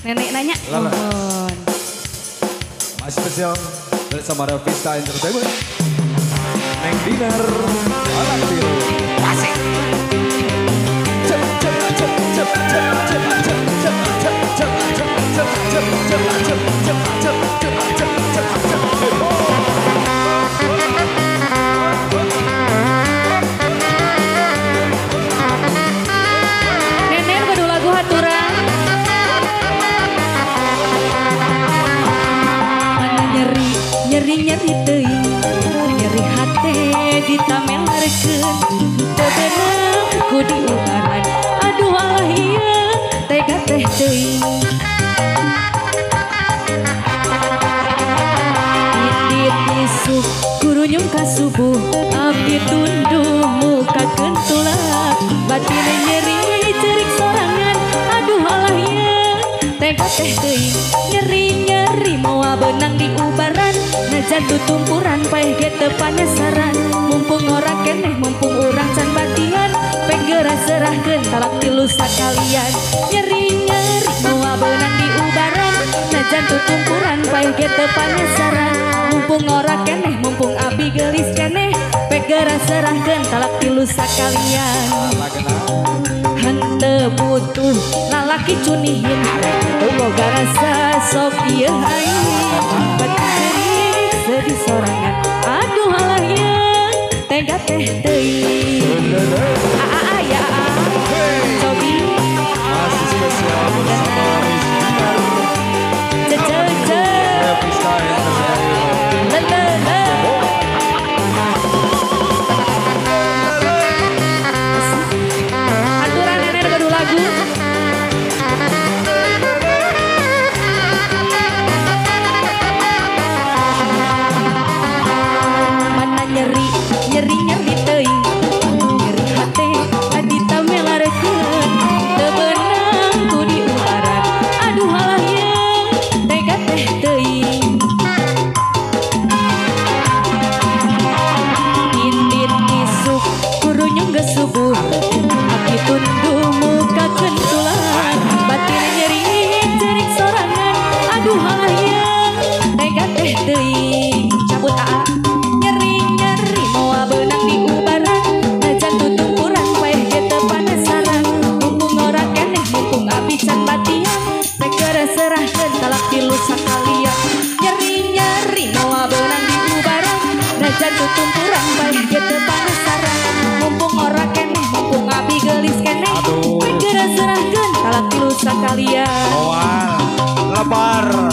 Nenek nanya, mohon. Masih spesial bersama Revista Entertainment. Neng Dinar, anak biru. Asik. Cep cep cep cep cep cep cep cep cep cep cep cep cep cep cep cep cep cep cep cep. Nenek kudu lagu haturan. Mana nyeri, nyeri teuing. Nyeri hate ditamelarkeun. Teu beunang ku diubaran. Aduh alah ieu tega teh teuing. Titit isuk kurunyung ka subuh. Abdi tunduh muka kentulan. Batin nyeri cerik sorangan. Aduh alah ieu tega teh teuing. Nyeri moal beunang di ubaran. Najan tutumpuran paeh ge teu panesaran. Mumpung ora keneh mumpung urang can batian. Penggera serahkeun talak tilu sakalian. Nyeri moal beunang di ubaran. Najan tutumpuran paeh ge teu panesaran. Mumpung ora keneh mumpung abi geulis keneh. Penggera serahkeun talak tilu sakalian. Henteu butuh lalaki cunihin. Boga rasa sok ieu aing. Batin sedih sorangan. Aduh halah ieu tega teh teuing. Ya Cobi Masih spesial bersama Revista Entertainment. Aturan nenek kudu lagu. Mana nyeri teuing. Nyeri hate ditamelarkeun. Teu beunang ku diubaran. Aduh halah ieu tega teh teuing. Titit isuk kurunyung geus subuh. Abdi tunduh muka kentulan. Batin nyeri cerik sorangan. Aduh halah ieu tega teh teuing. Cabut aa. Nyeri moal beunang di ubaran. Najan tutumpuran paeh ge teu panesaran. Mumpung ora keneh mumpung abi can batian. Penggera serahkeun talak tilu sakalian. Nyeri moal beunang di ubaran. Najan tutumpuran paeh ge teu panesaran. Mumpung ora keneh mumpung abi geulis keneh. Penggera serahkeun talak tilu sakalian. Moal lebar